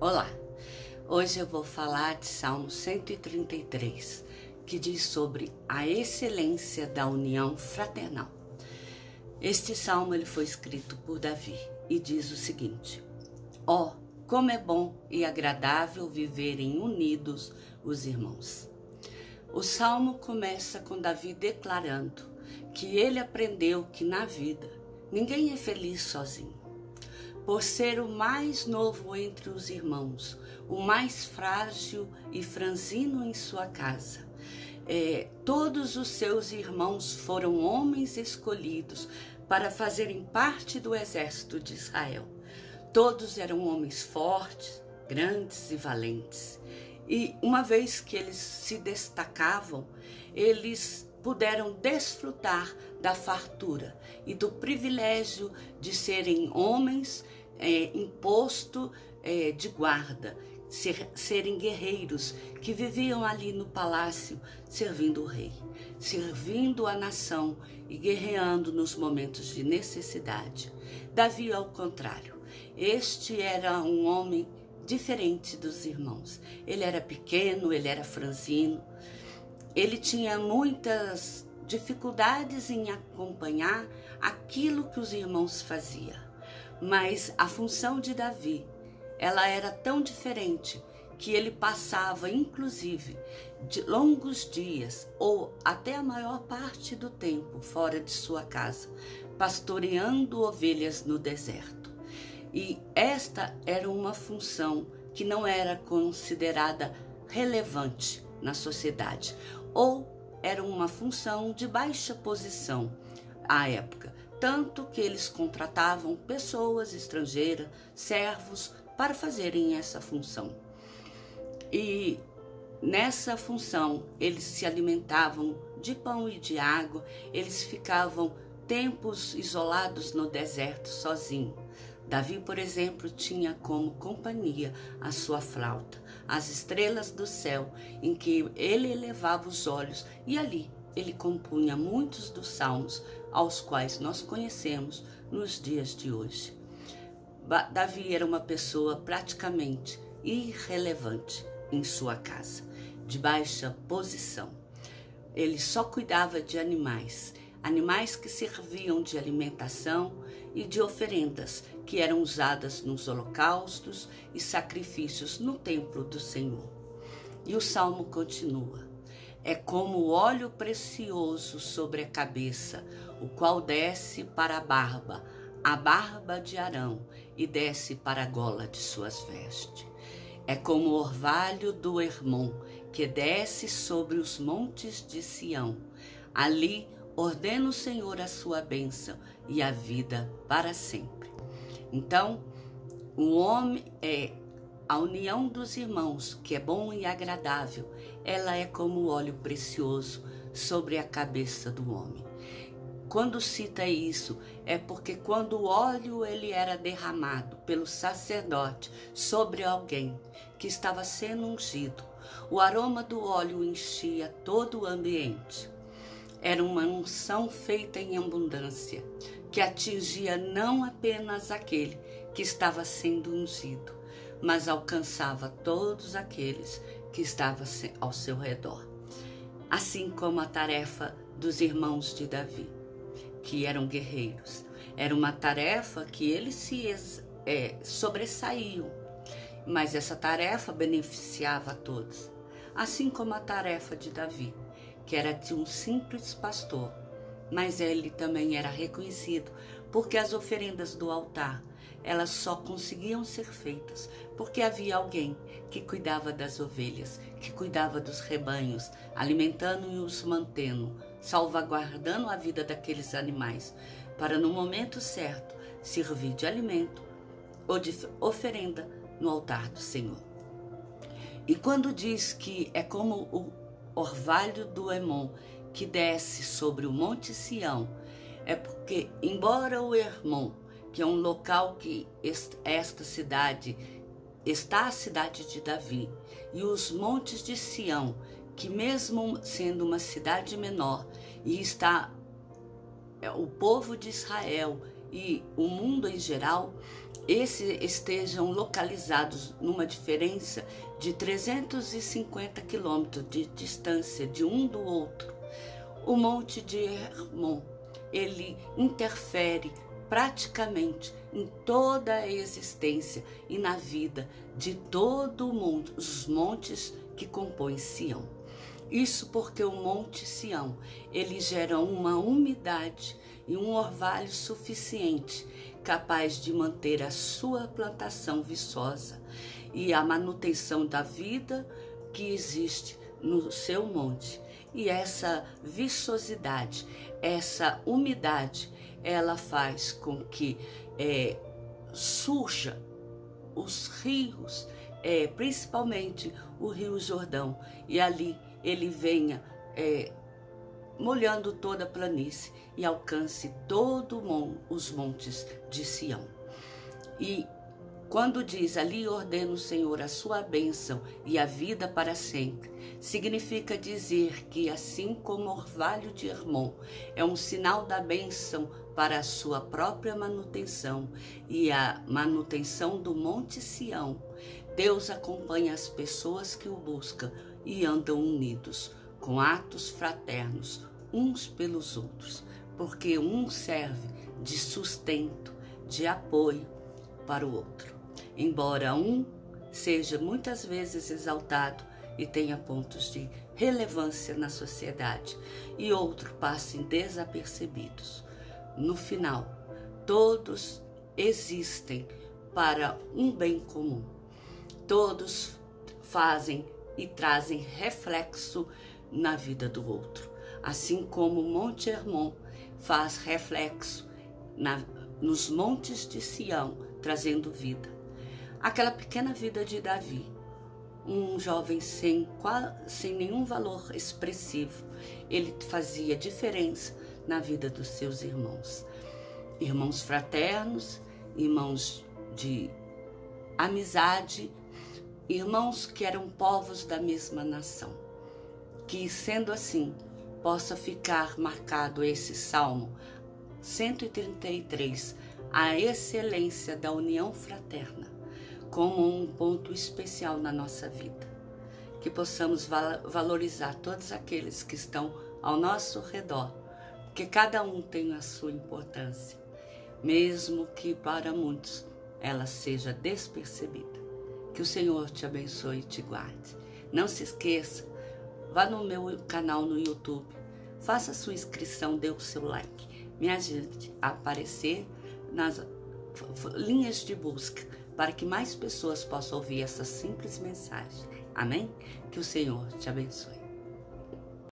Olá, hoje eu vou falar de Salmo 133, que diz sobre a excelência da união fraternal. Este salmo ele foi escrito por Davi e diz o seguinte: Ó, como é bom e agradável viverem unidos os irmãos. O salmo começa com Davi declarando que ele aprendeu que na vida ninguém é feliz sozinho. Por ser o mais novo entre os irmãos, o mais frágil e franzino em sua casa, todos os seus irmãos foram homens escolhidos para fazerem parte do exército de Israel. Todos eram homens fortes, grandes e valentes. E uma vez que eles se destacavam, eles puderam desfrutar da fartura e do privilégio de serem homens em posto de guarda, serem guerreiros que viviam ali no palácio servindo o rei, servindo a nação e guerreando nos momentos de necessidade. Davi, ao contrário, este era um homem diferente dos irmãos. Ele era pequeno, ele era franzino, ele tinha muitas dificuldades em acompanhar aquilo que os irmãos faziam. Mas a função de Davi, ela era tão diferente que ele passava, inclusive, de longos dias ou até a maior parte do tempo fora de sua casa, pastoreando ovelhas no deserto. E esta era uma função que não era considerada relevante na sociedade, ou era uma função de baixa posição à época, tanto que eles contratavam pessoas estrangeiras, servos, para fazerem essa função. E nessa função eles se alimentavam de pão e de água, eles ficavam tempos isolados no deserto sozinhos. Davi, por exemplo, tinha como companhia a sua flauta, as estrelas do céu, em que ele elevava os olhos, e ali ele compunha muitos dos salmos aos quais nós conhecemos nos dias de hoje. Davi era uma pessoa praticamente irrelevante em sua casa, de baixa posição. Ele só cuidava de animais que serviam de alimentação e de oferendas que eram usadas nos holocaustos e sacrifícios no templo do Senhor. E o salmo continua: é como óleo precioso sobre a cabeça, o qual desce para a barba de Arão, e desce para a gola de suas vestes. É como o orvalho do Hermon, que desce sobre os montes de Sião. Ali ordena o Senhor a sua bênção e a vida para sempre. Então, o homem a união dos irmãos, que é bom e agradável, ela é como o óleo precioso sobre a cabeça do homem. Quando cita isso, é porque quando o óleo ele era derramado pelo sacerdote sobre alguém que estava sendo ungido, o aroma do óleo enchia todo o ambiente. Era uma unção feita em abundância, que atingia não apenas aquele que estava sendo ungido, mas alcançava todos aqueles que estavam ao seu redor. Assim como a tarefa dos irmãos de Davi, que eram guerreiros. Era uma tarefa que eles se sobressaíam, mas essa tarefa beneficiava a todos. Assim como a tarefa de Davi, que era de um simples pastor, mas ele também era reconhecido porque as oferendas do altar, elas só conseguiam ser feitas porque havia alguém que cuidava das ovelhas, que cuidava dos rebanhos, alimentando e os mantendo, salvaguardando a vida daqueles animais, para no momento certo servir de alimento ou de oferenda no altar do Senhor. E quando diz que é como o orvalho do Hermon que desce sobre o monte Sião, é porque, embora o Hermon, que é um local que esta cidade está a cidade de Davi, e os montes de Sião, que mesmo sendo uma cidade menor, e está o povo de Israel e o mundo em geral, estejam localizados numa diferença de 350 quilômetros de distância de um do outro. O Monte de Hermon, ele interfere praticamente em toda a existência e na vida de todo o mundo, os montes que compõem Sião. Isso porque o Monte Sião, ele gera uma umidade e um orvalho suficiente, capaz de manter a sua plantação viçosa e a manutenção da vida que existe no seu monte. E essa viçosidade, essa umidade, ela faz com que surja os rios, principalmente o Rio Jordão, e ali ele venha molhando toda a planície e alcance todos os montes de Sião. E quando diz ali ordena o Senhor a sua bênção e a vida para sempre, significa dizer que assim como o orvalho de Hermon é um sinal da bênção para a sua própria manutenção e a manutenção do Monte Sião, Deus acompanha as pessoas que o buscam e andam unidos, com atos fraternos uns pelos outros, porque um serve de sustento, de apoio para o outro. Embora um seja muitas vezes exaltado e tenha pontos de relevância na sociedade e outro passem desapercebidos, no final, todos existem para um bem comum. Todos fazem e trazem reflexo na vida do outro, assim como o Monte Hermon faz reflexo nos montes de Sião, trazendo vida. Aquela pequena vida de Davi, um jovem sem nenhum valor expressivo, ele fazia diferença na vida dos seus irmãos. Irmãos fraternos, irmãos de amizade, irmãos que eram povos da mesma nação. Que, sendo assim, possa ficar marcado esse Salmo 133, a excelência da união fraterna, como um ponto especial na nossa vida. Que possamos valorizar todos aqueles que estão ao nosso redor, porque cada um tem a sua importância, mesmo que para muitos ela seja despercebida. Que o Senhor te abençoe e te guarde. Não se esqueça, vá no meu canal no YouTube, faça a sua inscrição, dê o seu like, me ajude a aparecer nas linhas de busca, para que mais pessoas possam ouvir essa simples mensagem. Amém? Que o Senhor te abençoe.